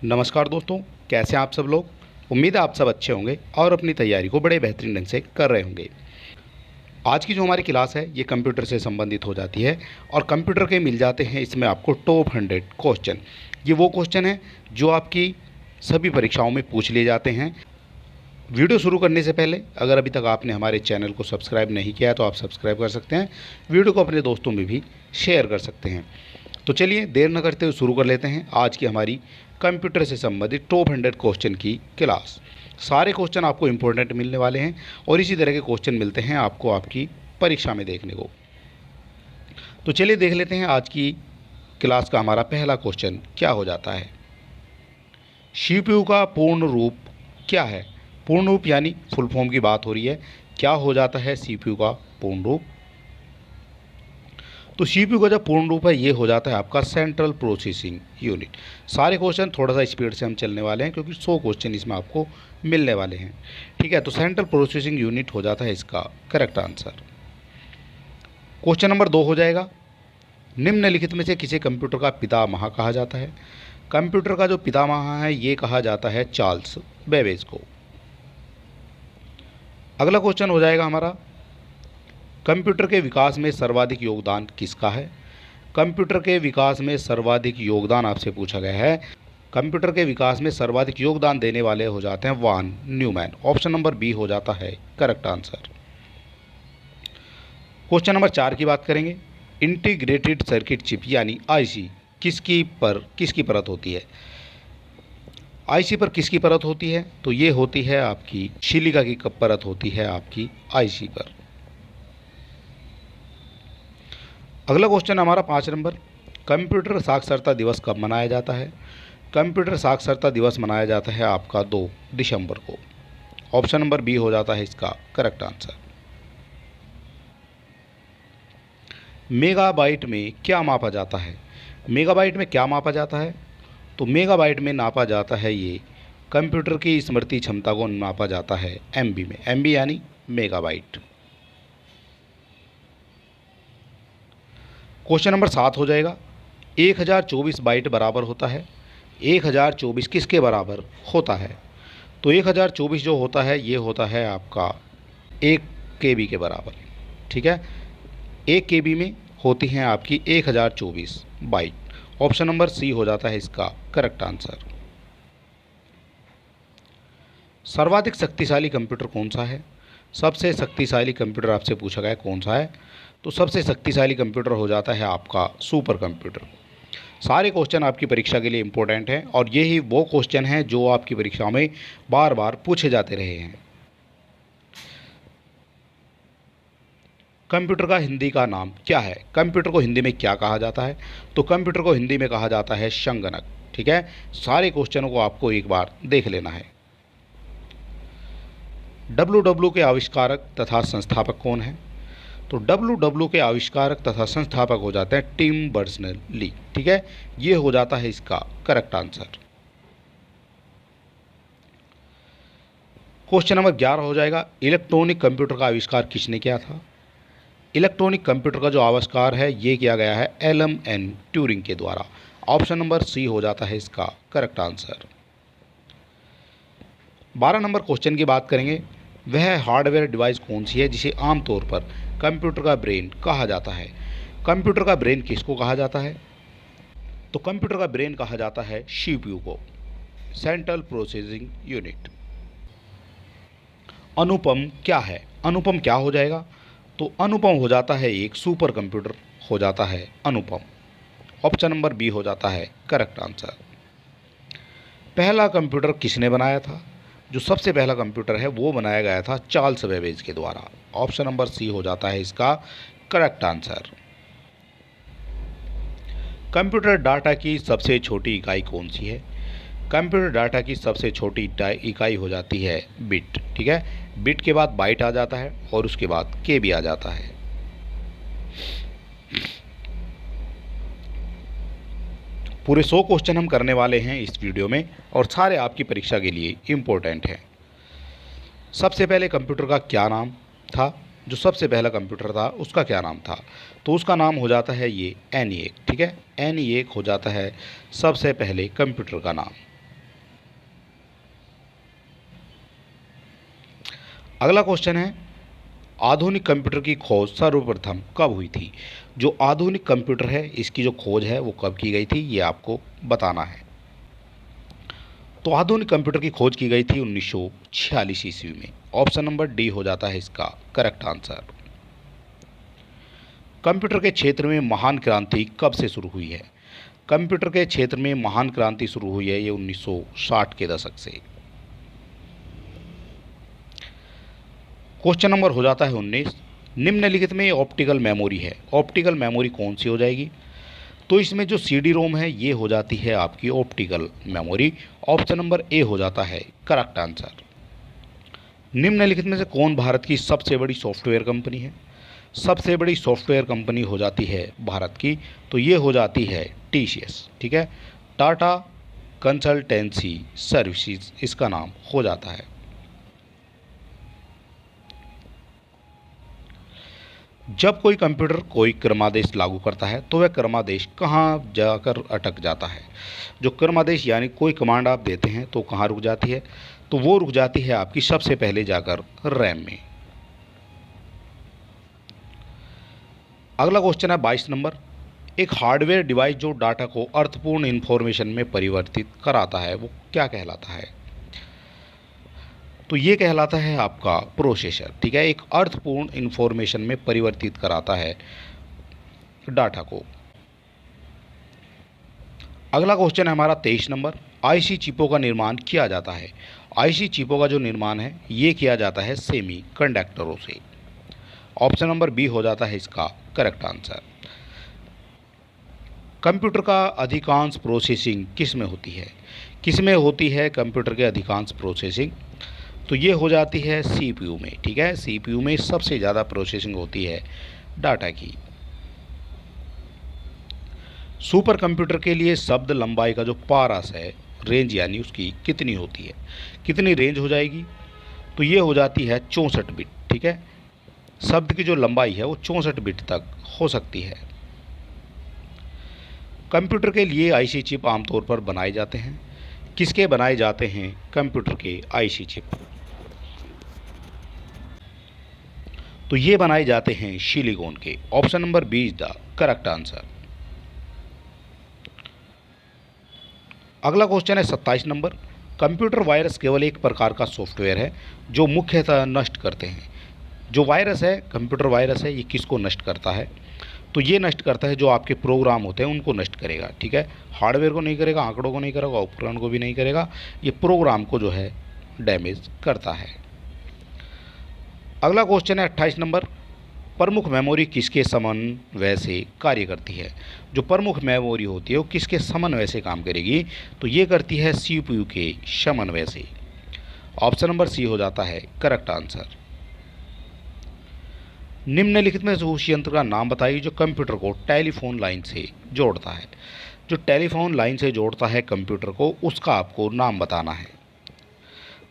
नमस्कार दोस्तों, कैसे हैं आप सब लोग। उम्मीद है आप सब अच्छे होंगे और अपनी तैयारी को बड़े बेहतरीन ढंग से कर रहे होंगे। आज की जो हमारी क्लास है ये कंप्यूटर से संबंधित हो जाती है और कंप्यूटर के मिल जाते हैं इसमें आपको टॉप 100 क्वेश्चन। ये वो क्वेश्चन हैं जो आपकी सभी परीक्षाओं में पूछ लिए जाते हैं। वीडियो शुरू करने से पहले अगर अभी तक आपने हमारे चैनल को सब्सक्राइब नहीं किया है तो आप सब्सक्राइब कर सकते हैं। वीडियो को अपने दोस्तों में भी शेयर कर सकते हैं। तो चलिए देर न करते हुए शुरू कर लेते हैं आज की हमारी कंप्यूटर से संबंधित टॉप 100 क्वेश्चन की क्लास। सारे क्वेश्चन आपको इम्पोर्टेंट मिलने वाले हैं और इसी तरह के क्वेश्चन मिलते हैं आपको आपकी परीक्षा में देखने को। तो चलिए देख लेते हैं आज की क्लास का हमारा पहला क्वेश्चन क्या हो जाता है। सीपीयू का पूर्ण रूप क्या है। पूर्ण रूप यानी फुल फॉर्म की बात हो रही है। क्या हो जाता है सीपीयू का पूर्ण रूप। तो सीपीयू का जो पूर्ण रूप है ये हो जाता है आपका सेंट्रल प्रोसेसिंग यूनिट। सारे क्वेश्चन थोड़ा सा स्पीड से हम चलने वाले हैं क्योंकि 100 क्वेश्चन इसमें आपको मिलने वाले हैं। ठीक है, तो सेंट्रल प्रोसेसिंग यूनिट हो जाता है इसका करेक्ट आंसर। क्वेश्चन नंबर 2 हो जाएगा, निम्नलिखित में से किसे कंप्यूटर का पितामह कहा जाता है। कंप्यूटर का जो पितामह है ये कहा जाता है चार्ल्स बेबेज को। अगला क्वेश्चन हो जाएगा हमारा, कंप्यूटर के विकास में सर्वाधिक योगदान किसका है। कंप्यूटर के विकास में सर्वाधिक योगदान आपसे पूछा गया है। कंप्यूटर के विकास में सर्वाधिक योगदान देने वाले हो जाते हैं von Neumann. Option number B हो जाता है करेक्ट आंसर। क्वेश्चन नंबर 4 की बात करेंगे, इंटीग्रेटेड सर्किट चिप यानी आईसी किसकी परत होती है। आईसी पर किसकी परत होती है, तो ये होती है आपकी सिलिका की परत होती है आपकी आईसी पर। अगला क्वेश्चन हमारा 5 नंबर, कंप्यूटर साक्षरता दिवस कब मनाया जाता है। कंप्यूटर साक्षरता दिवस मनाया जाता है आपका 2 दिसंबर को। ऑप्शन नंबर बी हो जाता है इसका करेक्ट आंसर। मेगाबाइट में क्या मापा जाता है। मेगाबाइट में क्या मापा जाता है, तो मेगाबाइट में नापा जाता है ये कंप्यूटर की स्मृति क्षमता को नापा जाता है एमबी में। एमबी यानी मेगाबाइट। क्वेश्चन नंबर 7 हो जाएगा, 1024 बाइट बराबर होता है। 1024 किसके बराबर होता है, तो 1024 जो होता है ये होता है आपका 1 KB के बराबर। ठीक है, 1 KB में होती हैं आपकी 1024 बाइट। ऑप्शन नंबर सी हो जाता है इसका करेक्ट आंसर। सर्वाधिक शक्तिशाली कंप्यूटर कौन सा है। सबसे शक्तिशाली कंप्यूटर आपसे पूछा गया कौन सा है, तो सबसे शक्तिशाली कंप्यूटर हो जाता है आपका सुपर कंप्यूटर। सारे क्वेश्चन आपकी परीक्षा के लिए इम्पोर्टेंट हैं और यही वो क्वेश्चन हैं जो आपकी परीक्षा में बार बार पूछे जाते रहे हैं। कंप्यूटर का हिंदी का नाम क्या है। कंप्यूटर को हिंदी में क्या कहा जाता है, तो कंप्यूटर को हिंदी में कहा जाता है संगणक। ठीक है, सारे क्वेश्चनों को आपको एक बार देख लेना है। डब्ल्यू के आविष्कारक तथा संस्थापक कौन है, तो डब्ल्यू के आविष्कारक तथा संस्थापक हो जाते हैं टिम बर्नर्स-ली। ठीक है, ये हो जाता है इसका करेक्ट आंसर। क्वेश्चन नंबर 11 हो जाएगा, इलेक्ट्रॉनिक कंप्यूटर का आविष्कार किसने किया था। इलेक्ट्रॉनिक कंप्यूटर का जो आविष्कार है ये किया गया है एलन एन ट्यूरिंग के द्वारा। ऑप्शन नंबर सी हो जाता है इसका करेक्ट आंसर। 12 नंबर क्वेश्चन की बात करेंगे, वह हार्डवेयर डिवाइस कौन सी है जिसे आमतौर पर कंप्यूटर का ब्रेन कहा जाता है। कंप्यूटर का ब्रेन किसको कहा जाता है, तो कंप्यूटर का ब्रेन कहा जाता है सीपीयू को, सेंट्रल प्रोसेसिंग यूनिट। अनुपम क्या है। अनुपम क्या हो जाएगा, तो अनुपम हो जाता है एक सुपर कंप्यूटर हो जाता है अनुपम। ऑप्शन नंबर बी हो जाता है करेक्ट आंसर। पहला कंप्यूटर किसने बनाया था, जो सबसे पहला कंप्यूटर है वो बनाया गया था चार्ल्स बेबेज के द्वारा। ऑप्शन नंबर सी हो जाता है इसका करेक्ट आंसर। कंप्यूटर डाटा की सबसे छोटी इकाई कौन सी है। कंप्यूटर डाटा की सबसे छोटी इकाई हो जाती है बिट। ठीक है, बिट के बाद बाइट आ जाता है और उसके बाद केबी आ जाता है। पूरे 100 क्वेश्चन हम करने वाले हैं इस वीडियो में और सारे आपकी परीक्षा के लिए इम्पोर्टेंट हैं। सबसे पहले कंप्यूटर का क्या नाम था, जो सबसे पहला कंप्यूटर था उसका क्या नाम था, तो उसका नाम हो जाता है ये ENIAC। ठीक है, ENIAC हो जाता है सबसे पहले कंप्यूटर का नाम। अगला क्वेश्चन है, आधुनिक कंप्यूटर की खोज सर्वप्रथम कब हुई थी? जो आधुनिक कंप्यूटर है इसकी जो खोज है वो कब की गई थी, ये आपको बताना है। तो आधुनिक कंप्यूटर की खोज की गई थी 1946 ईस्वी में। ऑप्शन नंबर डी हो जाता है इसका करेक्ट आंसर। कंप्यूटर के क्षेत्र में महान क्रांति कब से शुरू हुई है? कंप्यूटर के क्षेत्र में महान क्रांति शुरू हुई है ये 1960 के दशक से। क्वेश्चन नंबर हो जाता है 19, निम्नलिखित में ऑप्टिकल मेमोरी है, ऑप्टिकल मेमोरी कौन सी हो जाएगी? तो इसमें जो CD रोम है ये हो जाती है आपकी optical memory. Option number A हो जाता है करेक्ट आंसर। निम्नलिखित में से कौन भारत की सबसे बड़ी सॉफ्टवेयर कंपनी है? सबसे बड़ी सॉफ्टवेयर कंपनी हो जाती है भारत की, तो ये हो जाती है TCS, ठीक है, टाटा कंसल्टेंसी सर्विसेज इसका नाम हो जाता है। जब कोई कंप्यूटर कोई क्रमादेश लागू करता है तो वह क्रमादेश कहाँ जाकर अटक जाता है? जो क्रमादेश यानी कोई कमांड आप देते हैं तो कहाँ रुक जाती है? तो वो रुक जाती है आपकी सबसे पहले जाकर रैम में। अगला क्वेश्चन है 22 नंबर, एक हार्डवेयर डिवाइस जो डाटा को अर्थपूर्ण इंफॉर्मेशन में परिवर्तित कराता है वो क्या कहलाता है? तो ये कहलाता है आपका प्रोसेसर, ठीक है, एक अर्थपूर्ण इंफॉर्मेशन में परिवर्तित कराता है डाटा को। अगला क्वेश्चन है हमारा 23 नंबर, आईसी चिपों का निर्माण किया जाता है। आईसी चिपों का जो निर्माण है ये किया जाता है सेमी कंडक्टरों से। ऑप्शन नंबर बी हो जाता है इसका करेक्ट आंसर। कंप्यूटर का अधिकांश प्रोसेसिंग किस में होती है? किस में होती है कंप्यूटर के अधिकांश प्रोसेसिंग? तो ये हो जाती है CPU में, ठीक है, CPU में सबसे ज़्यादा प्रोसेसिंग होती है डाटा की। सुपर कंप्यूटर के लिए शब्द लंबाई का जो पारस है रेंज यानी उसकी कितनी होती है? कितनी रेंज हो जाएगी? तो ये हो जाती है 64 बिट, ठीक है, शब्द की जो लंबाई है वो 64 बिट तक हो सकती है। कंप्यूटर के लिए आईसी चिप आमतौर पर बनाए जाते हैं, किसके बनाए जाते हैं कंप्यूटर के आईसी चिप? तो ये बनाए जाते हैं सिलिकॉन के। Option number B is the correct answer. अगला क्वेश्चन है 27 नंबर, कंप्यूटर वायरस केवल एक प्रकार का सॉफ्टवेयर है जो मुख्यतः नष्ट करते हैं। जो वायरस है कंप्यूटर वायरस है ये किसको नष्ट करता है? तो ये नष्ट करता है जो आपके प्रोग्राम होते हैं उनको नष्ट करेगा, ठीक है, हार्डवेयर को नहीं करेगा, आंकड़ों को नहीं करेगा, उपकरण को भी नहीं करेगा, ये प्रोग्राम को जो है डैमेज करता है। अगला क्वेश्चन है 28 नंबर, प्रमुख मेमोरी किसके समन्वय से कार्य करती है? जो प्रमुख मेमोरी होती है वो किसके समन्वय से काम करेगी? तो ये करती है CPU के समन्वय से। ऑप्शन नंबर सी हो जाता है करेक्ट आंसर। निम्नलिखित में से उस यंत्र का नाम बताइए जो कंप्यूटर को टेलीफोन लाइन से जोड़ता है। जो टेलीफोन लाइन से जोड़ता है कंप्यूटर को उसका आपको नाम बताना है।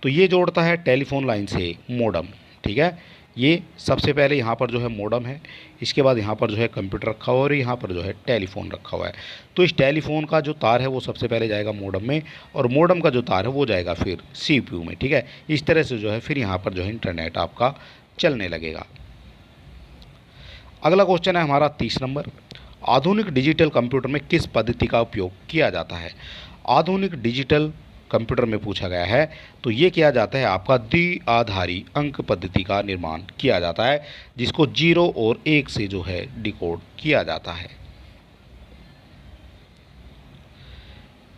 तो ये जोड़ता है टेलीफोन लाइन से मॉडेम, ठीक है, ये सबसे पहले यहाँ पर जो है मॉडेम है, इसके बाद यहाँ पर जो है कंप्यूटर रखा हुआ है और यहाँ पर जो है टेलीफोन रखा हुआ है। तो इस टेलीफोन का जो तार है वो सबसे पहले जाएगा मॉडेम में और मॉडेम का जो तार है वो जाएगा फिर CPU में, ठीक है, इस तरह से जो है फिर यहाँ पर जो है इंटरनेट आपका चलने लगेगा। अगला क्वेश्चन है हमारा 30 नंबर, आधुनिक डिजिटल कंप्यूटर में किस पद्धति का उपयोग किया जाता है? आधुनिक डिजिटल कंप्यूटर में पूछा गया है, तो ये किया जाता है आपका द्विआधारी अंक पद्धति का निर्माण किया जाता है जिसको 0 और 1 से जो है डिकोड किया जाता है।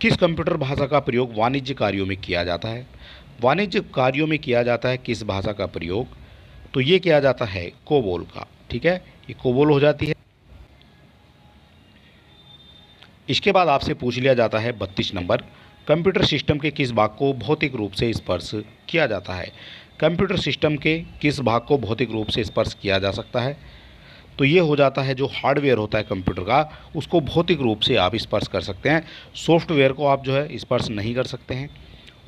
किस कंप्यूटर भाषा का प्रयोग वाणिज्य कार्यों में किया जाता है? वाणिज्य कार्यों में किया जाता है किस भाषा का प्रयोग? तो ये किया जाता है कोबोल का, ठीक है, ये कोबोल हो जाती है। इसके बाद आपसे पूछ लिया जाता है 32 नंबर, कंप्यूटर सिस्टम के किस भाग को भौतिक रूप से स्पर्श किया जाता है? कंप्यूटर सिस्टम के किस भाग को भौतिक रूप से स्पर्श किया जा सकता है? तो ये हो जाता है जो हार्डवेयर होता है कंप्यूटर का उसको भौतिक रूप से आप स्पर्श कर सकते हैं। सॉफ्टवेयर को आप जो है स्पर्श नहीं कर सकते हैं,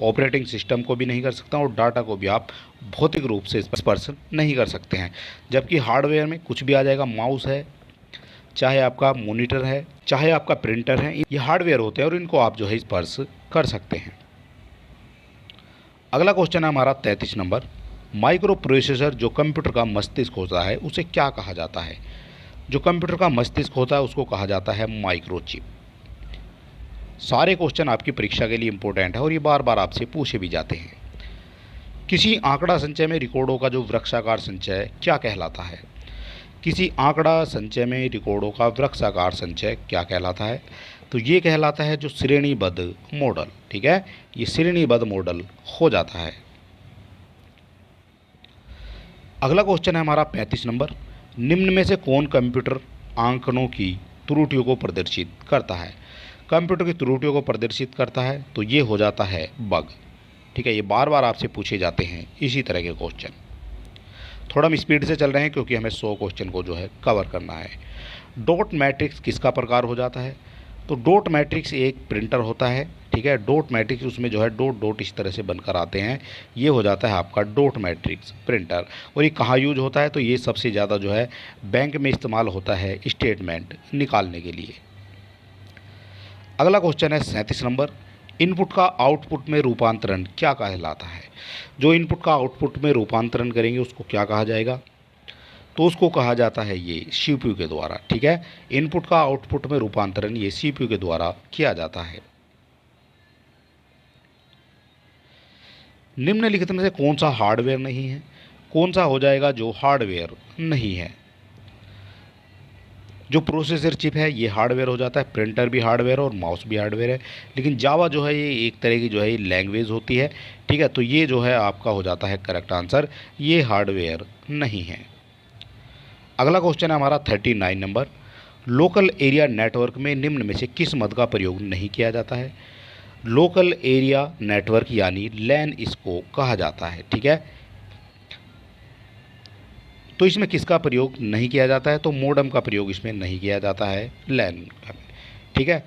ऑपरेटिंग सिस्टम को भी नहीं कर सकते और डाटा को भी आप भौतिक रूप से स्पर्श नहीं कर सकते हैं। जबकि हार्डवेयर में कुछ भी आ जाएगा, माउस है, चाहे आपका मॉनिटर है, चाहे आपका प्रिंटर है, ये हार्डवेयर होते हैं और इनको आप जो है स्पर्श कर सकते हैं। अगला क्वेश्चन है हमारा 33 नंबर, माइक्रो प्रोसेसर जो कंप्यूटर का मस्तिष्क होता है उसे क्या कहा जाता है? जो कंप्यूटर का मस्तिष्क होता है उसको कहा जाता है माइक्रोचिप। सारे क्वेश्चन आपकी परीक्षा के लिए इंपॉर्टेंट है और ये बार बार आपसे पूछे भी जाते हैं। किसी आंकड़ा संचय में रिकॉर्डों का जो वृक्षाकार संचय क्या कहलाता है? किसी आंकड़ा संचय में रिकॉर्डों का वृक्षाकार संचय क्या कहलाता है? तो ये कहलाता है जो श्रेणीबद्ध मॉडल। ठीक है, ये श्रेणीबद्ध मॉडल हो जाता है। अगला क्वेश्चन है हमारा 35 नंबर। निम्न में से कौन कंप्यूटर आंकड़ों की त्रुटियों को प्रदर्शित करता है? कंप्यूटर की त्रुटियों को प्रदर्शित करता है तो ये हो जाता है बग। ठीक है, ये बार बार आपसे पूछे जाते हैं इसी तरह के क्वेश्चन। थोड़ा हम स्पीड से चल रहे हैं क्योंकि हमें 100 क्वेश्चन को जो है कवर करना है। डॉट मैट्रिक्स किसका प्रकार हो जाता है? तो डॉट मैट्रिक्स एक प्रिंटर होता है। ठीक है, डॉट मैट्रिक्स उसमें जो है डॉट डॉट इस तरह से बनकर आते हैं, ये हो जाता है आपका डॉट मैट्रिक्स प्रिंटर। और ये कहाँ यूज होता है? तो ये सबसे ज़्यादा जो है बैंक में इस्तेमाल होता है स्टेटमेंट निकालने के लिए। अगला क्वेश्चन है 37 नंबर। इनपुट का आउटपुट में रूपांतरण क्या कहलाता है? जो इनपुट का आउटपुट में रूपांतरण करेंगे उसको क्या कहा जाएगा? तो उसको कहा जाता है ये सीपीयू के द्वारा। ठीक है, इनपुट का आउटपुट में रूपांतरण ये सीपीयू के द्वारा किया जाता है। निम्नलिखित में से कौन सा हार्डवेयर नहीं है? कौन सा हो जाएगा जो हार्डवेयर नहीं है? जो प्रोसेसर चिप है ये हार्डवेयर हो जाता है, प्रिंटर भी हार्डवेयर और माउस भी हार्डवेयर है। लेकिन जावा जो है ये एक तरह की जो है लैंग्वेज होती है। ठीक है, तो ये जो है आपका हो जाता है करेक्ट आंसर, ये हार्डवेयर नहीं है। अगला क्वेश्चन है हमारा 39 नंबर। लोकल एरिया नेटवर्क में निम्न में से किस मद का प्रयोग नहीं किया जाता है? लोकल एरिया नेटवर्क यानी लैन इसको कहा जाता है। ठीक है, तो इसमें किसका प्रयोग नहीं किया जाता है? तो मोडेम का प्रयोग इसमें नहीं किया जाता है, लैन का। ठीक है,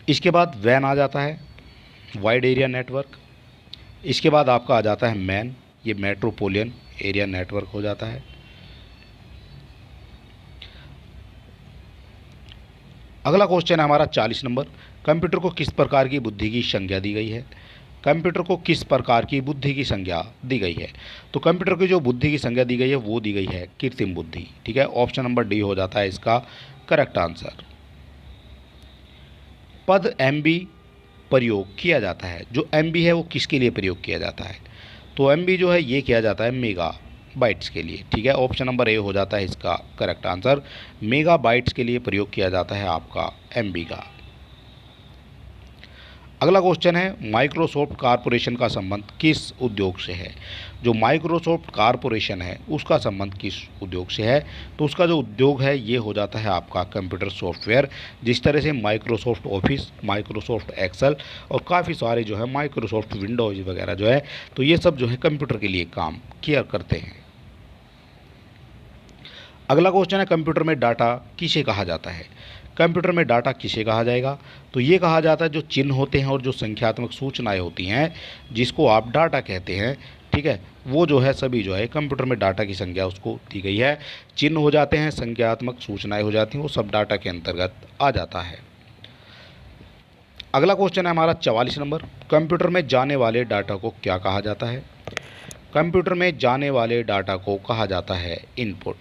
इसके बाद वैन आ जाता है, वाइड एरिया नेटवर्क। इसके बाद आपका आ जाता है मैन, ये मेट्रोपोलियन एरिया नेटवर्क हो जाता है। अगला क्वेश्चन है हमारा 40 नंबर। कंप्यूटर को किस प्रकार की बुद्धि की संज्ञा दी गई है? कंप्यूटर को किस प्रकार की बुद्धि की संज्ञा दी गई है? तो कंप्यूटर की जो बुद्धि की संज्ञा दी गई है वो दी गई है कृत्रिम बुद्धि। ठीक है, ऑप्शन नंबर डी हो जाता है इसका करेक्ट आंसर। पद एमबी प्रयोग किया जाता है। जो एमबी है वो किसके लिए प्रयोग किया जाता है? तो एमबी जो है ये किया जाता है मेगा बाइट्स के लिए। ठीक है, ऑप्शन नंबर ए हो जाता है इसका करेक्ट आंसर। मेगा बाइट्स के लिए प्रयोग किया जाता है आपका एमबी का। अगला क्वेश्चन है माइक्रोसॉफ्ट कॉरपोरेशन का संबंध किस उद्योग से है? जो माइक्रोसॉफ्ट कॉरपोरेशन है उसका संबंध किस उद्योग से है? तो उसका जो उद्योग है ये हो जाता है आपका कंप्यूटर सॉफ्टवेयर। जिस तरह से माइक्रोसॉफ्ट ऑफिस, माइक्रोसॉफ्ट एक्सेल और काफ़ी सारे जो है माइक्रोसॉफ्ट विंडोज वगैरह जो है, तो ये सब जो है कंप्यूटर के लिए काम किया करते हैं। अगला क्वेश्चन है कंप्यूटर में डाटा किसे कहा जाता है? कंप्यूटर में डाटा किसे कहा जाएगा? तो ये कहा जाता है जो चिन्ह होते हैं और जो संख्यात्मक सूचनाएं होती हैं जिसको आप डाटा कहते हैं। ठीक है, वो जो है सभी जो है कंप्यूटर में डाटा की संख्या उसको दी गई है। चिन्ह हो जाते हैं, संख्यात्मक सूचनाएं हो जाती हैं, वो सब डाटा के अंतर्गत आ जाता है। अगला क्वेश्चन है हमारा 44 नंबर। कंप्यूटर में जाने वाले डाटा को क्या कहा जाता है? कंप्यूटर में जाने वाले डाटा को कहा जाता है इनपुट।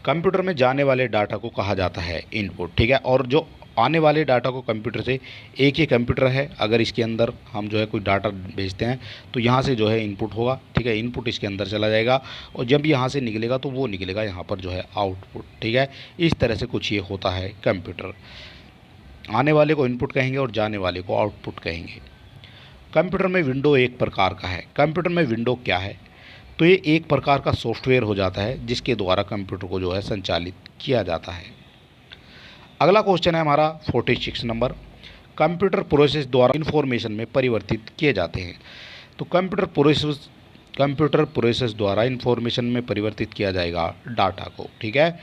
कंप्यूटर में जाने वाले डाटा को कहा जाता है इनपुट। ठीक है, और जो आने वाले डाटा को कंप्यूटर से, एक ही कंप्यूटर है, अगर इसके अंदर हम जो है कोई डाटा भेजते हैं तो यहाँ से जो है इनपुट होगा। ठीक है, इनपुट इसके अंदर चला जाएगा और जब यहाँ से निकलेगा तो वो निकलेगा यहाँ पर जो है आउटपुट। ठीक है, इस तरह से कुछ ये होता है कंप्यूटर। आने वाले को इनपुट कहेंगे और जाने वाले को आउटपुट कहेंगे। कंप्यूटर में विंडो एक प्रकार का है। कंप्यूटर में विंडो क्या है? तो ये एक प्रकार का सॉफ्टवेयर हो जाता है जिसके द्वारा कंप्यूटर को जो है संचालित किया जाता है। अगला क्वेश्चन है हमारा 46 नंबर। कंप्यूटर प्रोसेस द्वारा इंफॉर्मेशन में परिवर्तित किए जाते हैं। तो कंप्यूटर प्रोसेस द्वारा इंफॉर्मेशन में परिवर्तित किया जाएगा डाटा को। ठीक है,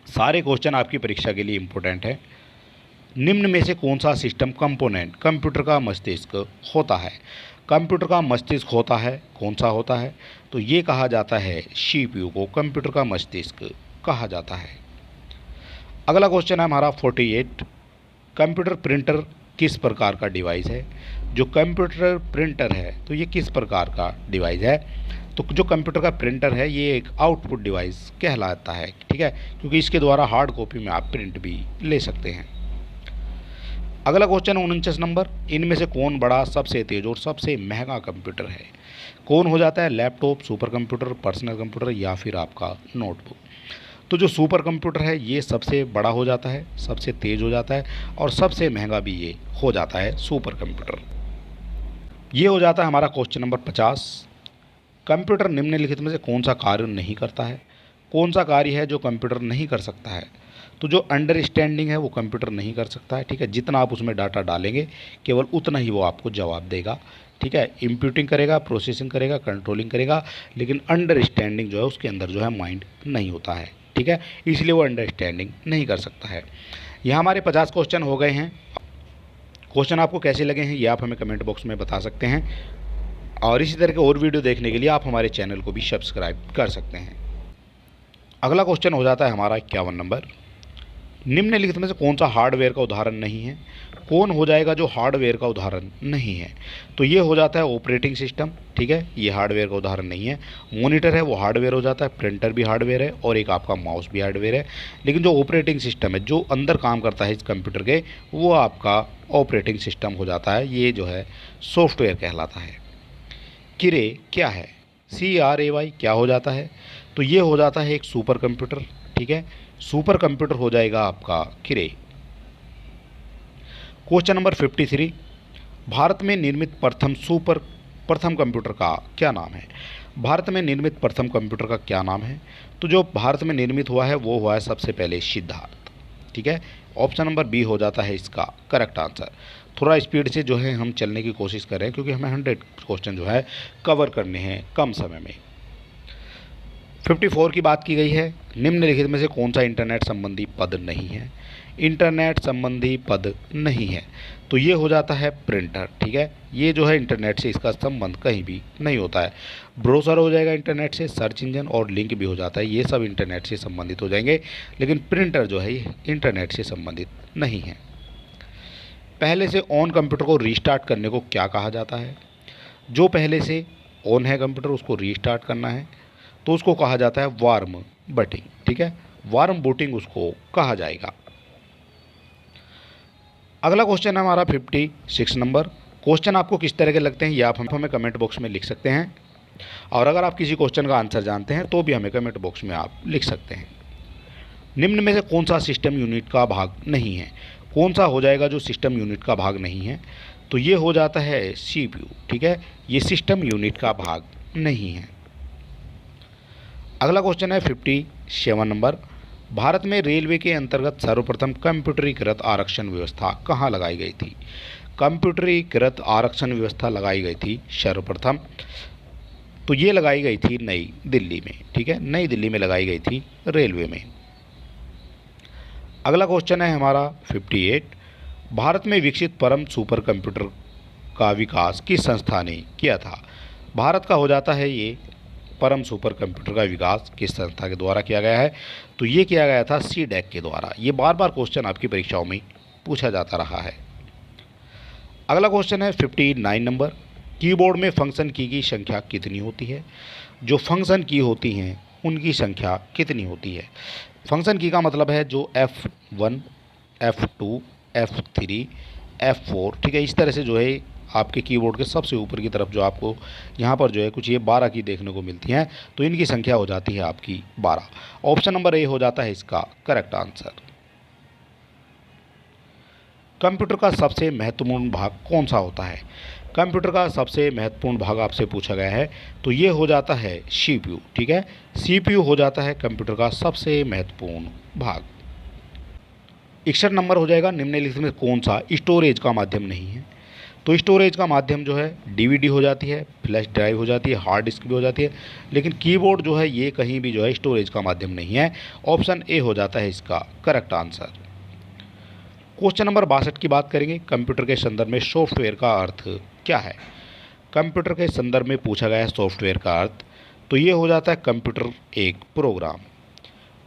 सारे क्वेश्चन आपकी परीक्षा के लिए इम्पोर्टेंट है। निम्न में से कौन सा सिस्टम कंपोनेंट कंप्यूटर का मस्तिष्क होता है? कंप्यूटर का मस्तिष्क होता है, कौन सा होता है? तो ये कहा जाता है सीपीयू को कंप्यूटर का मस्तिष्क कहा जाता है। अगला क्वेश्चन है हमारा 48। कंप्यूटर प्रिंटर किस प्रकार का डिवाइस है। जो कंप्यूटर प्रिंटर है तो ये किस प्रकार का डिवाइस है। तो जो कंप्यूटर का प्रिंटर है ये एक आउटपुट डिवाइस कहलाता है, ठीक है, क्योंकि इसके द्वारा हार्ड कॉपी में आप प्रिंट भी ले सकते हैं। अगला क्वेश्चन 49 नंबर, इनमें से कौन बड़ा, सबसे तेज और सबसे महंगा कंप्यूटर है। कौन हो जाता है, laptop, super computer, personal computer या फिर आपका नोटबुक। तो जो सुपर कंप्यूटर है ये सबसे बड़ा हो जाता है, सबसे तेज हो जाता है और सबसे महंगा भी ये हो जाता है सुपर कंप्यूटर। ये हो जाता है हमारा क्वेश्चन नंबर 50। कंप्यूटर निम्नलिखित में से कौन सा कार्य नहीं करता है। कौन सा कार्य है जो कंप्यूटर नहीं कर सकता है। तो जो अंडरस्टैंडिंग है वो कंप्यूटर नहीं कर सकता है, ठीक है। जितना आप उसमें डाटा डालेंगे केवल उतना ही वो आपको जवाब देगा, ठीक है। इंप्यूटिंग करेगा, प्रोसेसिंग करेगा, कंट्रोलिंग करेगा, लेकिन अंडरस्टैंडिंग जो है उसके अंदर जो है माइंड नहीं होता है, ठीक है, इसलिए वो अंडरस्टैंडिंग नहीं कर सकता है। यहाँ हमारे 50 क्वेश्चन हो गए हैं। क्वेश्चन आपको कैसे लगे हैं ये आप हमें कमेंट बॉक्स में बता सकते हैं, और इसी तरह के और वीडियो देखने के लिए आप हमारे चैनल को भी सब्सक्राइब कर सकते हैं। अगला क्वेश्चन हो जाता है हमारा 51 नंबर, निम्नलिखित में से कौन सा हार्डवेयर का उदाहरण नहीं है। कौन हो जाएगा जो हार्डवेयर का उदाहरण नहीं है। तो ये हो जाता है ऑपरेटिंग सिस्टम, ठीक है, ये हार्डवेयर का उदाहरण नहीं है। मॉनिटर है वो हार्डवेयर हो जाता है, प्रिंटर भी हार्डवेयर है और एक आपका माउस भी हार्डवेयर है, लेकिन जो ऑपरेटिंग सिस्टम है जो अंदर काम करता है इस कंप्यूटर के वो आपका ऑपरेटिंग सिस्टम हो जाता है, ये जो है सॉफ्टवेयर कहलाता है। किरे क्या है, CRAY क्या हो जाता है। तो ये हो जाता है एक सुपर कंप्यूटर, ठीक है, सुपर कंप्यूटर हो जाएगा आपका किरे। क्वेश्चन नंबर 53, भारत में निर्मित प्रथम कंप्यूटर का क्या नाम है। भारत में निर्मित प्रथम कंप्यूटर का क्या नाम है। तो जो भारत में निर्मित हुआ है वो हुआ है सबसे पहले सिद्धार्थ, ठीक है। ऑप्शन नंबर बी हो जाता है इसका करेक्ट आंसर। थोड़ा स्पीड से जो है हम चलने की कोशिश करें क्योंकि हमें 100 क्वेश्चन जो है कवर करने हैं कम समय में। 54 की बात की गई है, निम्नलिखित में से कौन सा इंटरनेट संबंधी पद नहीं है। इंटरनेट संबंधी पद नहीं है तो ये हो जाता है प्रिंटर, ठीक है, ये जो है इंटरनेट से इसका संबंध कहीं भी नहीं होता है। ब्राउज़र हो जाएगा इंटरनेट से, सर्च इंजन और लिंक भी हो जाता है, ये सब इंटरनेट से संबंधित हो जाएंगे, लेकिन प्रिंटर जो है ये इंटरनेट से संबंधित नहीं है। पहले से ऑन कंप्यूटर को रीस्टार्ट करने को क्या कहा जाता है। जो पहले से ऑन है कंप्यूटर उसको रीस्टार्ट करना है तो उसको कहा जाता है वार्म बूटिंग, ठीक है, वार्म बूटिंग उसको कहा जाएगा। अगला क्वेश्चन है हमारा 56 नंबर। क्वेश्चन आपको किस तरह के लगते हैं ये आप हमें कमेंट बॉक्स में लिख सकते हैं, और अगर आप किसी क्वेश्चन का आंसर जानते हैं तो भी हमें कमेंट बॉक्स में आप लिख सकते हैं। निम्न में से कौन सा सिस्टम यूनिट का भाग नहीं है। कौन सा हो जाएगा जो सिस्टम यूनिट का भाग नहीं है। तो ये हो जाता है CPU, ठीक है, ये सिस्टम यूनिट का भाग नहीं है। अगला क्वेश्चन है 57 नंबर, भारत में रेलवे के अंतर्गत सर्वप्रथम कंप्यूटरीकृत आरक्षण व्यवस्था कहाँ लगाई गई थी। कंप्यूटरीकृत आरक्षण व्यवस्था लगाई गई थी सर्वप्रथम, तो ये लगाई गई थी नई दिल्ली में, ठीक है, नई दिल्ली में लगाई गई थी रेलवे में। अगला क्वेश्चन है हमारा 58, भारत में विकसित परम सुपर कंप्यूटर का विकास किस संस्था ने किया था। भारत का हो जाता है ये परम सुपर कंप्यूटर का विकास किस संस्था के द्वारा किया गया है। तो ये किया गया था CDAC के द्वारा। ये बार बार क्वेश्चन आपकी परीक्षाओं में पूछा जाता रहा है। अगला क्वेश्चन है 59 नंबर, कीबोर्ड में फंक्शन की संख्या कितनी होती है। जो फंक्शन की होती हैं उनकी संख्या कितनी होती है। फंक्शन की का मतलब है जो F1, F2, F3, F4, ठीक है, इस तरह से जो है आपके कीबोर्ड के सबसे ऊपर की तरफ जो आपको यहाँ पर जो है कुछ ये 12 की देखने को मिलती हैं, तो इनकी संख्या हो जाती है आपकी 12। ऑप्शन नंबर ए हो जाता है इसका करेक्ट आंसर। कंप्यूटर का सबसे महत्वपूर्ण भाग कौन सा होता है। कंप्यूटर का सबसे महत्वपूर्ण भाग आपसे पूछा गया है, तो ये हो जाता है CPU, ठीक है, CPU हो जाता है कंप्यूटर का सबसे महत्वपूर्ण भाग। 61 नंबर हो जाएगा, निम्नलिखित में कौन सा स्टोरेज का माध्यम नहीं है। तो स्टोरेज का माध्यम जो है DVD हो जाती है, फ्लैश ड्राइव हो जाती है, हार्ड डिस्क भी हो जाती है, लेकिन कीबोर्ड जो है ये कहीं भी जो है स्टोरेज का माध्यम नहीं है। ऑप्शन ए हो जाता है इसका करेक्ट आंसर। क्वेश्चन नंबर 62 की बात करेंगे, कंप्यूटर के संदर्भ में सॉफ्टवेयर का अर्थ क्या है। कंप्यूटर के संदर्भ में पूछा गया है सॉफ्टवेयर का अर्थ, तो ये हो जाता है कंप्यूटर एक प्रोग्राम।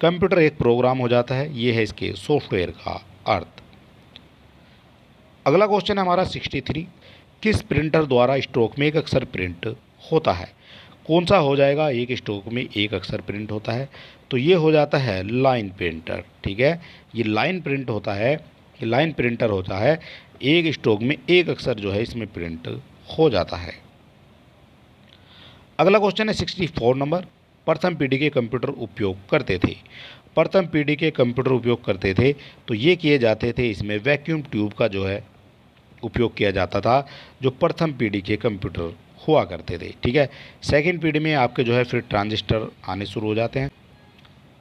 कंप्यूटर एक प्रोग्राम हो जाता है, ये है इसके सॉफ्टवेयर का अर्थ। अगला क्वेश्चन है हमारा 63, किस प्रिंटर द्वारा स्ट्रोक में एक अक्षर प्रिंट होता है? कौन सा हो जाएगा? एक स्ट्रोक में एक अक्षर प्रिंट होता है, तो ये हो जाता है लाइन प्रिंटर। ठीक है, ये लाइन प्रिंट होता है, ये लाइन प्रिंटर होता है, एक स्ट्रोक में एक अक्षर जो है इसमें प्रिंट हो जाता है। अगला क्वेश्चन है 64 नंबर, प्रथम पीढ़ी के कंप्यूटर उपयोग करते थे। प्रथम पीढ़ी के कंप्यूटर उपयोग करते थे तो ये किए जाते थे, इसमें वैक्यूम ट्यूब का जो है उपयोग किया जाता था, जो प्रथम पीढ़ी के कंप्यूटर हुआ करते थे। ठीक है, सेकंड पीढ़ी में आपके जो है फिर ट्रांजिस्टर आने शुरू हो जाते हैं।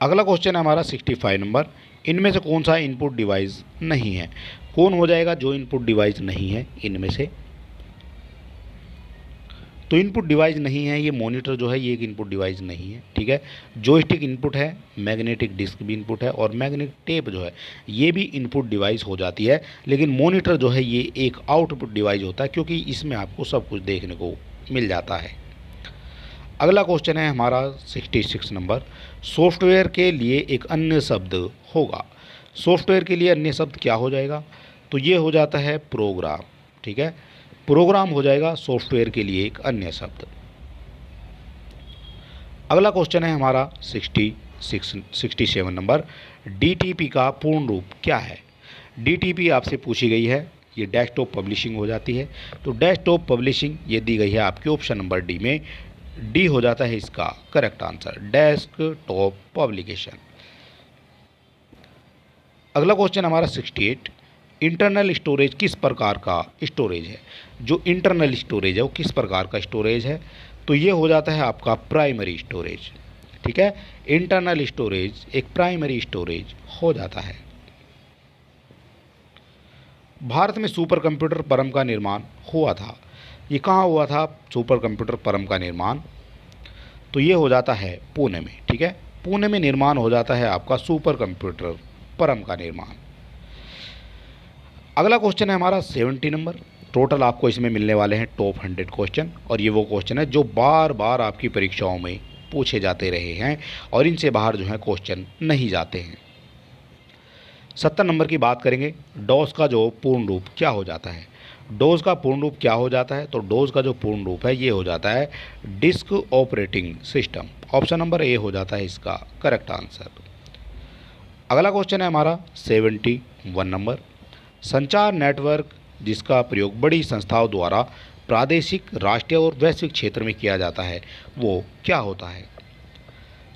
अगला क्वेश्चन है हमारा 65 नंबर, इनमें से कौन सा इनपुट डिवाइस नहीं है? कौन हो जाएगा जो इनपुट डिवाइस नहीं है इनमें से? तो इनपुट डिवाइस नहीं है, ये मॉनिटर जो है ये एक इनपुट डिवाइस नहीं है। ठीक है, जॉयस्टिक इनपुट है, मैग्नेटिक डिस्क भी इनपुट है, और मैग्नेटिक टेप जो है ये भी इनपुट डिवाइस हो जाती है। लेकिन मॉनिटर जो है ये एक आउटपुट डिवाइस होता है, क्योंकि इसमें आपको सब कुछ देखने को मिल जाता है। अगला क्वेश्चन है हमारा 66 नंबर, सॉफ्टवेयर के लिए एक अन्य शब्द होगा। सॉफ्टवेयर के लिए अन्य शब्द क्या हो जाएगा? तो ये हो जाता है प्रोग्राम। ठीक है, प्रोग्राम हो जाएगा सॉफ्टवेयर के लिए एक अन्य शब्द। अगला क्वेश्चन है हमारा 67 नंबर, डीटीपी का पूर्ण रूप क्या है? डीटीपी आपसे पूछी गई है, ये डेस्कटॉप पब्लिशिंग हो जाती है। तो डेस्कटॉप पब्लिशिंग ये दी गई है आपके ऑप्शन नंबर डी में, डी हो जाता है इसका करेक्ट आंसर, डेस्कटॉप पब्लिकेशन। अगला क्वेश्चन हमारा 68, इंटरनल स्टोरेज किस प्रकार का स्टोरेज है? जो इंटरनल स्टोरेज है वो किस प्रकार का स्टोरेज है? तो ये हो जाता है आपका प्राइमरी स्टोरेज। ठीक है, इंटरनल स्टोरेज एक प्राइमरी स्टोरेज हो जाता है। भारत में सुपर कंप्यूटर परम का निर्माण हुआ था, ये कहाँ हुआ था सुपर कंप्यूटर परम का निर्माण? तो ये हो जाता है पुणे में। ठीक है, पुणे में निर्माण हो जाता है आपका सुपर कंप्यूटर परम का निर्माण। अगला क्वेश्चन है हमारा 70 नंबर, टोटल आपको इसमें मिलने वाले हैं टॉप 100 क्वेश्चन, और ये वो क्वेश्चन है जो बार बार आपकी परीक्षाओं में पूछे जाते रहे हैं और इनसे बाहर जो है क्वेश्चन नहीं जाते हैं। 70 नंबर की बात करेंगे, डॉस का जो पूर्ण रूप क्या हो जाता है? डोज का पूर्ण रूप क्या हो जाता है? तो डोज का जो पूर्ण रूप है ये हो जाता है disk operating system. Option number A हो जाता है इसका करेक्ट आंसर। अगला क्वेश्चन है हमारा 71 नंबर, संचार नेटवर्क जिसका प्रयोग बड़ी संस्थाओं द्वारा प्रादेशिक, राष्ट्रीय और वैश्विक क्षेत्र में किया जाता है वो क्या होता है?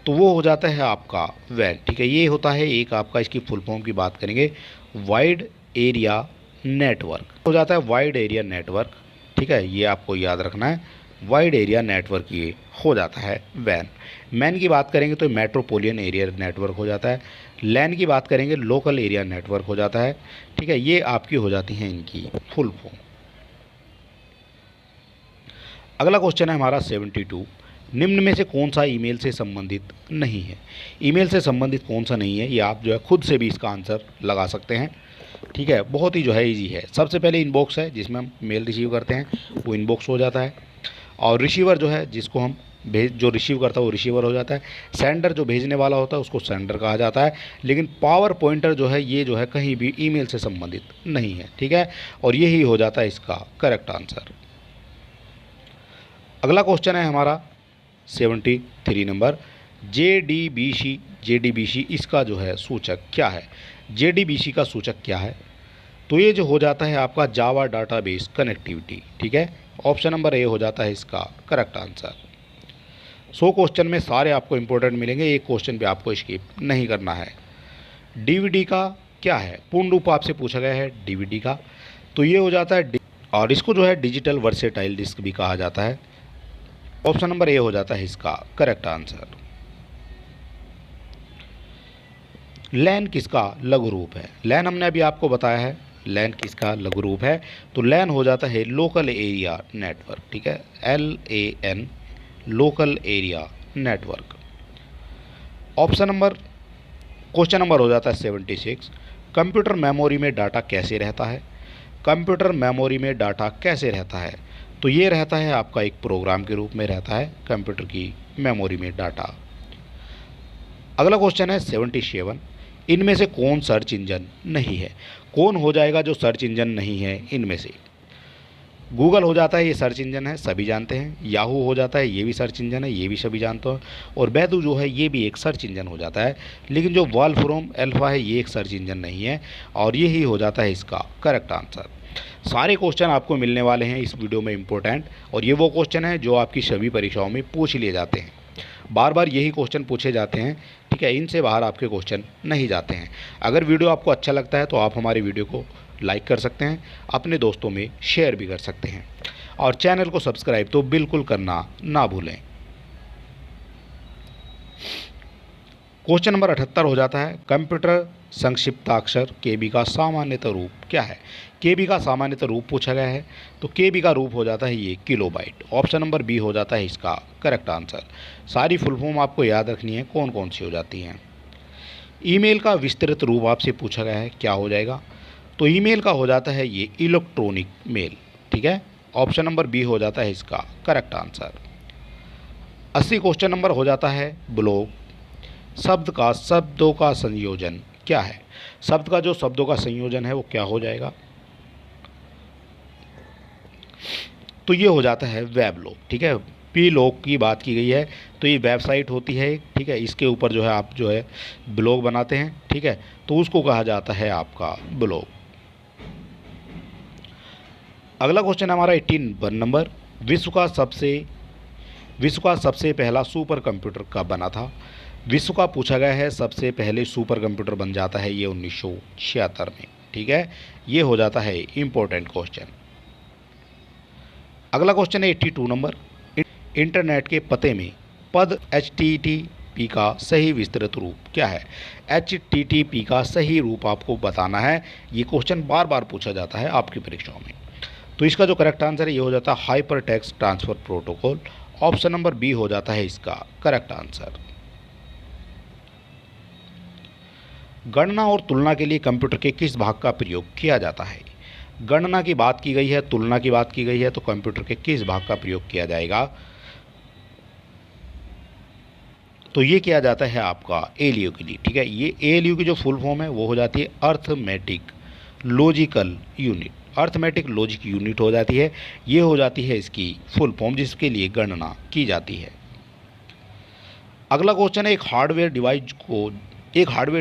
तो वो हो जाता है आपका वैन। ठीक है, ये होता है एक आपका, इसकी फुल फॉर्म की बात करेंगे वाइड एरिया नेटवर्क हो जाता है, वाइड एरिया नेटवर्क। ठीक है, ये आपको याद रखना है, वाइड एरिया नेटवर्क ये हो जाता है वैन। मैन की बात करेंगे तो मेट्रोपोलियन एरिया नेटवर्क हो जाता है। लैन की बात करेंगे लोकल एरिया नेटवर्क हो जाता है। ठीक है, ये आपकी हो जाती हैं इनकी फुल फॉर्म। अगला क्वेश्चन है हमारा 72, निम्न में से कौन सा ईमेल से संबंधित नहीं है? ईमेल से संबंधित कौन सा नहीं है, ये आप जो है खुद से भी इसका आंसर लगा सकते हैं। ठीक है, बहुत ही जो है इजी है। सबसे पहले इनबॉक्स है, जिसमें हम मेल रिसीव करते हैं, वो इनबॉक्स हो जाता है। और रिसीवर जो है, जिसको हम जो रिसीव करता है वो रिसीवर हो जाता है। सेंडर जो भेजने वाला होता है उसको सेंडर कहा जाता है। लेकिन पावर पॉइंटर जो है ये जो है कहीं भी ईमेल से संबंधित नहीं है। ठीक है, और यही हो जाता है इसका करेक्ट आंसर। अगला क्वेश्चन है हमारा 73 नंबर, जेडीबीसी इसका जो है सूचक क्या है? जेडीबीसी का सूचक क्या है? तो ये जो हो जाता है आपका जावा डाटाबेस कनेक्टिविटी। ठीक है, ऑप्शन नंबर ए हो जाता है इसका करेक्ट आंसर। 100 क्वेश्चन में सारे आपको इंपॉर्टेंट मिलेंगे, एक क्वेश्चन पे आपको स्किप नहीं करना है। डीवीडी का क्या है? पूर्ण रूप आपसे पूछा गया है डीवीडी का, तो ये हो जाता है और इसको जो है डिजिटल वर्सेटाइल डिस्क भी कहा जाता है। ऑप्शन नंबर ए हो जाता है इसका करेक्ट आंसर। लैन किसका लघु रूप है? लैन हमने अभी आपको बताया है, लैन किसका लघु रूप है? तो लैन हो जाता है लोकल एरिया नेटवर्क। ठीक है, LAN local area network. Option number question number हो जाता है 76, कंप्यूटर मेमोरी में डाटा कैसे रहता है? कंप्यूटर मेमोरी में डाटा कैसे रहता है? तो ये रहता है आपका एक प्रोग्राम के रूप में रहता है कंप्यूटर की मेमोरी में डाटा। अगला क्वेश्चन है 77, इनमें से कौन सर्च इंजन नहीं है? कौन हो जाएगा जो सर्च इंजन नहीं है इनमें से? गूगल हो जाता है, ये सर्च इंजन है, सभी जानते हैं। याहू हो जाता है, ये भी सर्च इंजन है, ये भी सभी जानते हैं। और बैदू जो है ये भी एक सर्च इंजन हो जाता है। लेकिन जो वॉल्फ्राम अल्फा है ये एक सर्च इंजन नहीं है, और यही हो जाता है इसका करेक्ट आंसर। सारे क्वेश्चन आपको मिलने वाले हैं इस वीडियो में इम्पोर्टेंट, और ये वो क्वेश्चन हैं जो आपकी सभी परीक्षाओं में पूछ लिए जाते हैं। बार बार यही क्वेश्चन पूछे जाते हैं, ठीक है, इनसे बाहर आपके क्वेश्चन नहीं जाते हैं। अगर वीडियो आपको अच्छा लगता है तो आप हमारे वीडियो को लाइक कर सकते हैं, अपने दोस्तों में शेयर भी कर सकते हैं, और चैनल को सब्सक्राइब तो बिल्कुल करना ना भूलें। क्वेश्चन नंबर 78 हो जाता है, कंप्यूटर संक्षिप्ताक्षर केबी का सामान्यतः रूप क्या है? केबी का सामान्यतः रूप पूछा गया है, तो केबी का रूप हो जाता है ये किलोबाइट। ऑप्शन नंबर बी हो जाता है इसका करेक्ट आंसर। सारी फुल फॉर्म आपको याद रखनी है, कौन कौन सी हो जाती हैं। ईमेल का विस्तृत रूप आपसे पूछा गया है, क्या हो जाएगा? तो ईमेल का हो जाता है ये इलेक्ट्रॉनिक मेल, ठीक है। ऑप्शन नंबर बी हो जाता है इसका करेक्ट आंसर। 80 क्वेश्चन नंबर हो जाता है, ब्लॉग शब्दों का संयोजन क्या है? शब्द का जो शब्दों का संयोजन है वो क्या हो जाएगा? तो ये हो जाता है वेबलॉग, ठीक है। पी लॉग की बात की गई है, तो ये वेबसाइट होती है, ठीक है। इसके ऊपर जो है आप जो है ब्लॉग बनाते हैं, ठीक है, तो उसको कहा जाता है आपका ब्लॉग। अगला क्वेश्चन हमारा 18 नंबर, विश्व का सबसे पहला सुपर कंप्यूटर कब बना था? विश्व का पूछा गया है, सबसे पहले सुपर कंप्यूटर बन जाता है ये 1976 में, ठीक है। ये हो जाता है इम्पोर्टेंट क्वेश्चन। अगला क्वेश्चन है 82 नंबर, इंटरनेट के पते में पद HTTP का सही विस्तृत रूप क्या है? HTTP का सही रूप आपको बताना है। ये क्वेश्चन बार बार पूछा जाता है आपकी परीक्षाओं में। तो इसका जो करेक्ट आंसर है ये हो जाता है hyper text transfer protocol. Option number B हो जाता है इसका करेक्ट आंसर। गणना और तुलना के लिए कंप्यूटर के किस भाग का प्रयोग किया जाता है? गणना की बात की गई है, तुलना की बात की गई है, तो कंप्यूटर के किस भाग का प्रयोग किया जाएगा? तो ये किया जाता है आपका ALU के लिए, ठीक है। ये ALU की जो फुल फॉर्म है वो हो जाती है arithmetic logical unit. Arithmetic logic unit हो जाती है, ये हो जाती है इसकी फुल फॉर्म जिसके लिए गणना की जाती है। अगला क्वेश्चन है, एक हार्डवेयर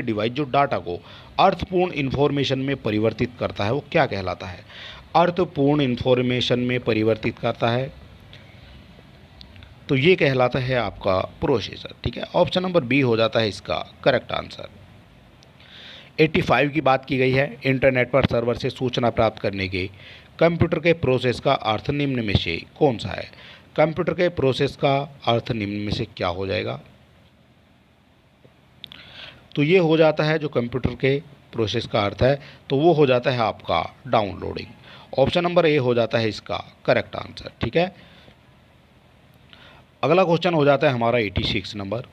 डिवाइस जो डाटा को अर्थपूर्ण इन्फॉर्मेशन में परिवर्तित करता है वो क्या कहलाता है? अर्थपूर्ण इन्फॉर्मेशन में परिवर्तित करता है, तो ये कहलाता है आपका प्रोसेसर, ठीक है। ऑप्शन नंबर बी हो जाता है इसका करेक्ट आंसर। 85 की बात की गई है, इंटरनेट पर सर्वर से सूचना प्राप्त करने के कंप्यूटर के प्रोसेस का अर्थ निम्न में से कौन सा है? कंप्यूटर के प्रोसेस का अर्थ निम्न में से क्या हो जाएगा? तो ये हो जाता है जो कंप्यूटर के प्रोसेस का अर्थ है, तो वो हो जाता है आपका डाउनलोडिंग। ऑप्शन नंबर ए हो जाता है इसका करेक्ट आंसर, ठीक है। अगला क्वेश्चन हो जाता है हमारा 86 नंबर,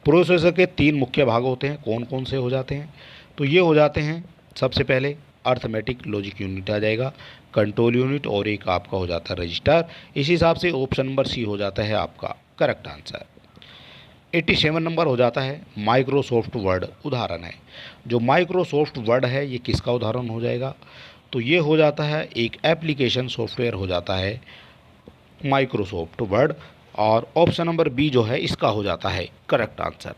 प्रोसेसर के 3 मुख्य भाग होते हैं, कौन कौन से हो जाते हैं? तो ये हो जाते हैं, सबसे पहले अर्थमेटिक लॉजिक यूनिट आ जाएगा, कंट्रोल यूनिट, और एक आपका हो जाता है रजिस्टर। इस हिसाब से ऑप्शन नंबर सी हो जाता है आपका करेक्ट आंसर। 87 नंबर हो जाता है, माइक्रोसॉफ्ट वर्ड उदाहरण है। जो माइक्रोसॉफ्ट वर्ड है ये किसका उदाहरण हो जाएगा? तो ये हो जाता है एक एप्लीकेशन सॉफ्टवेयर हो जाता है माइक्रोसॉफ्ट वर्ड, और ऑप्शन नंबर बी जो है इसका हो जाता है करेक्ट आंसर।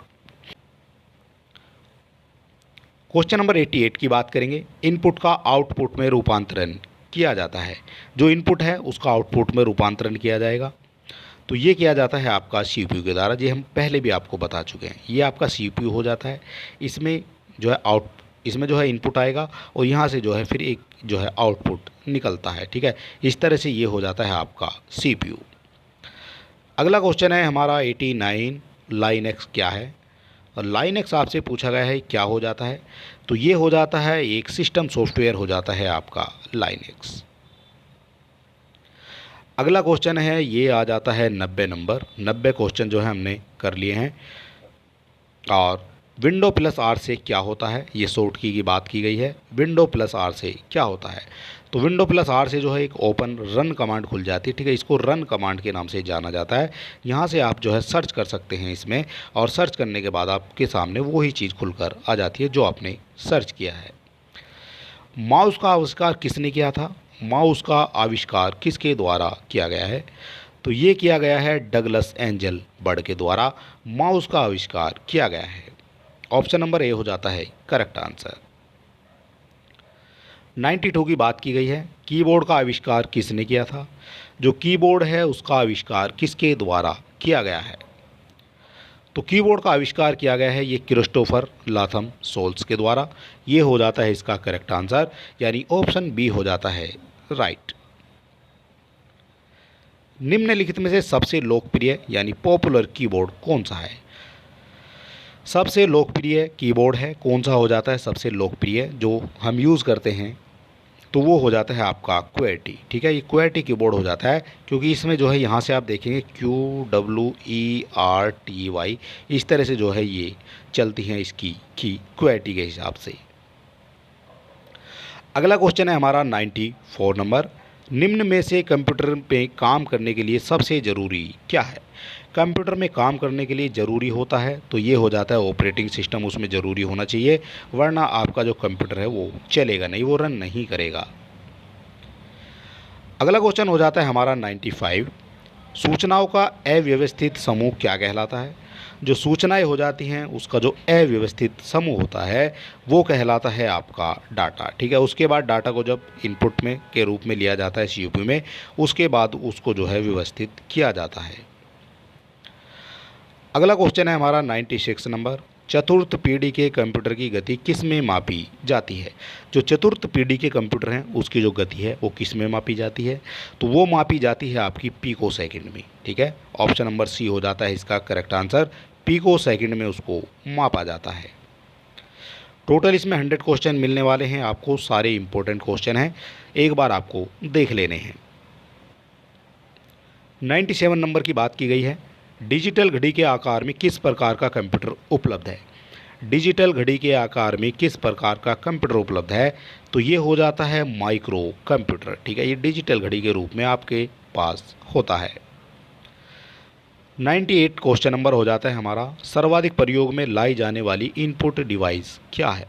क्वेश्चन नंबर 88 की बात करेंगे, इनपुट का आउटपुट में रूपांतरण किया जाता है। जो इनपुट है उसका आउटपुट में रूपांतरण किया जाएगा, तो ये किया जाता है आपका CPU के द्वारा। ये हम पहले भी आपको बता चुके हैं, ये आपका CPU हो जाता है। इसमें जो है इनपुट आएगा, और यहाँ से जो है फिर एक जो है आउटपुट निकलता है, ठीक है। इस तरह से ये हो जाता है आपका CPU। अगला क्वेश्चन है हमारा 89, लाइनक्स क्या है? और लाइनक्स आपसे पूछा गया है क्या हो जाता है? तो ये हो जाता है एक सिस्टम सॉफ्टवेयर हो जाता है आपका लाइनक्स। अगला क्वेश्चन है, ये आ जाता है 90 नंबर। 90 क्वेश्चन जो है हमने कर लिए हैं। और विंडो प्लस आर से क्या होता है? ये शॉर्ट की बात की गई है, विंडो प्लस आर से क्या होता है? तो विंडो प्लस आर से जो है एक ओपन रन कमांड खुल जाती है, ठीक है। इसको रन कमांड के नाम से जाना जाता है। यहाँ से आप जो है सर्च कर सकते हैं इसमें, और सर्च करने के बाद आपके सामने वही चीज़ खुलकर आ जाती है जो आपने सर्च किया है। माउस का आविष्कार किसने किया था? माउस का आविष्कार किसके द्वारा किया गया है? तो ये किया गया है डगलस एंजल बर्ड के द्वारा माउस का आविष्कार किया गया है। ऑप्शन नंबर ए हो जाता है करेक्ट आंसर। 92 की बात की गई है, कीबोर्ड का आविष्कार किसने किया था? जो कीबोर्ड है उसका आविष्कार किसके द्वारा किया गया है? तो कीबोर्ड का आविष्कार किया गया है ये क्रिस्टोफर लाथम सोल्स के द्वारा। ये हो जाता है इसका करेक्ट आंसर, यानी ऑप्शन बी हो जाता है राइट। निम्नलिखित में से सबसे लोकप्रिय यानी पॉपुलर कीबोर्ड कौन सा है? सबसे लोकप्रिय कीबोर्ड है कौन सा हो जाता है सबसे लोकप्रिय जो हम यूज़ करते हैं? तो वो हो जाता है आपका क्वेटी। ठीक है, ये क्वेटी कीबोर्ड हो जाता है क्योंकि इसमें जो है यहाँ से आप देखेंगे QWERTY इस तरह से जो है ये चलती हैं इसकी की क्वेटी के हिसाब से। अगला क्वेश्चन है हमारा 94 नंबर। निम्न में से कंप्यूटर पे काम करने के लिए सबसे ज़रूरी क्या है? कंप्यूटर में काम करने के लिए ज़रूरी होता है तो ये हो जाता है ऑपरेटिंग सिस्टम उसमें ज़रूरी होना चाहिए, वरना आपका जो कंप्यूटर है वो चलेगा नहीं, वो रन नहीं करेगा। अगला क्वेश्चन हो जाता है हमारा 95। सूचनाओं का अव्यवस्थित समूह क्या कहलाता है? जो सूचनाएं हो जाती हैं उसका जो अव्यवस्थित समूह होता है वो कहलाता है आपका डाटा। ठीक है, उसके बाद डाटा को जब इनपुट में के रूप में लिया जाता है सीपीयू में, उसके बाद उसको जो है व्यवस्थित किया जाता है। अगला क्वेश्चन है हमारा 96 नंबर। चतुर्थ पीढ़ी के कंप्यूटर की गति किस में मापी जाती है? जो चतुर्थ पीढ़ी के कंप्यूटर हैं उसकी जो गति है वो किस में मापी जाती है? तो वो मापी जाती है आपकी पीको सेकंड में। ठीक है, ऑप्शन नंबर सी हो जाता है इसका करेक्ट आंसर, पीको सेकंड में उसको मापा जाता है। टोटल इसमें 100 क्वेश्चन मिलने वाले हैं आपको, सारे इंपॉर्टेंट क्वेश्चन हैं, एक बार आपको देख लेने हैं। 97 नंबर की बात की गई है। डिजिटल घड़ी के आकार में किस प्रकार का कंप्यूटर उपलब्ध है? डिजिटल घड़ी के आकार में किस प्रकार का कंप्यूटर उपलब्ध है? तो ये हो जाता है माइक्रो कंप्यूटर। ठीक है, ये डिजिटल घड़ी के रूप में आपके पास होता है। 98 क्वेश्चन नंबर हो जाता है हमारा। सर्वाधिक प्रयोग में लाई जाने वाली इनपुट डिवाइस क्या है?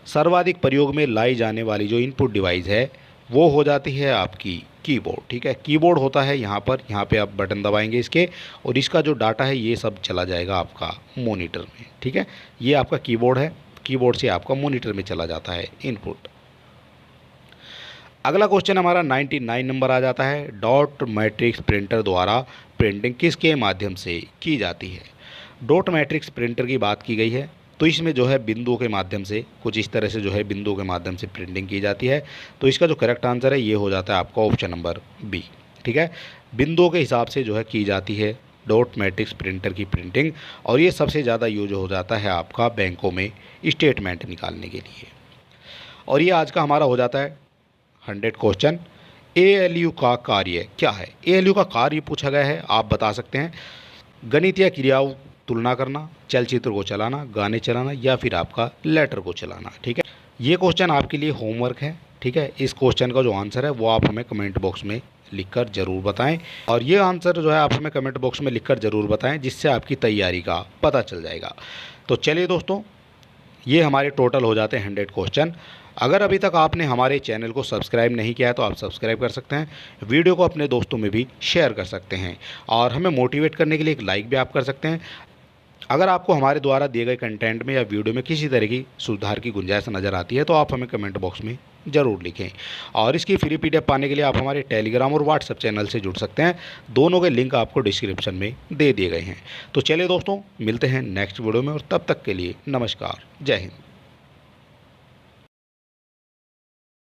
सर्वाधिक प्रयोग में लाई जाने वाली जो इनपुट डिवाइस है वो हो जाती है आपकी कीबोर्ड। ठीक है, कीबोर्ड होता है यहाँ पे आप बटन दबाएंगे इसके और इसका जो डाटा है ये सब चला जाएगा आपका मॉनिटर में। ठीक है, ये आपका कीबोर्ड है, कीबोर्ड से आपका मॉनिटर में चला जाता है इनपुट। अगला क्वेश्चन हमारा 99 नंबर आ जाता है। डॉट मैट्रिक्स प्रिंटर द्वारा प्रिंटिंग किसके माध्यम से की जाती है? डॉट मैट्रिक्स प्रिंटर की बात की गई है तो इसमें जो है बिंदुओं के माध्यम से कुछ इस तरह से जो है बिंदुओं के माध्यम से प्रिंटिंग की जाती है। तो इसका जो करेक्ट आंसर है ये हो जाता है आपका ऑप्शन नंबर बी। ठीक है, बिंदुओं के हिसाब से जो है की जाती है डॉट मैट्रिक्स प्रिंटर की प्रिंटिंग, और ये सबसे ज़्यादा यूज हो जाता है आपका बैंकों में स्टेटमेंट निकालने के लिए। और ये आज का हमारा हो जाता है 100 क्वेश्चन। ALU का कार्य क्या है? ALU का कार्य पूछा गया है, आप बता सकते हैं। गणितीय क्रियाओं तुलना करना, चलचित्र को चलाना, गाने चलाना या फिर आपका लेटर को चलाना। ठीक है, ये क्वेश्चन आपके लिए होमवर्क है। ठीक है, इस क्वेश्चन का जो आंसर है वो आप हमें कमेंट बॉक्स में लिखकर ज़रूर बताएं, और ये आंसर जो है आप हमें कमेंट बॉक्स में लिखकर ज़रूर बताएं जिससे आपकी तैयारी का पता चल जाएगा। तो चलिए दोस्तों, ये हमारे टोटल हो जाते हैं 100 क्वेश्चन। अगर अभी तक आपने हमारे चैनल को सब्सक्राइब नहीं किया है तो आप सब्सक्राइब कर सकते हैं, वीडियो को अपने दोस्तों में भी शेयर कर सकते हैं, और हमें मोटिवेट करने के लिए एक लाइक भी आप कर सकते हैं। अगर आपको हमारे द्वारा दिए गए कंटेंट में या वीडियो में किसी तरह की सुधार की गुंजाइश नज़र आती है तो आप हमें कमेंट बॉक्स में ज़रूर लिखें। और इसकी फ्री PDF पाने के लिए आप हमारे टेलीग्राम और व्हाट्सएप चैनल से जुड़ सकते हैं, दोनों के लिंक आपको डिस्क्रिप्शन में दे दिए गए हैं। तो चलिए दोस्तों, मिलते हैं नेक्स्ट वीडियो में, और तब तक के लिए नमस्कार, जय हिंद।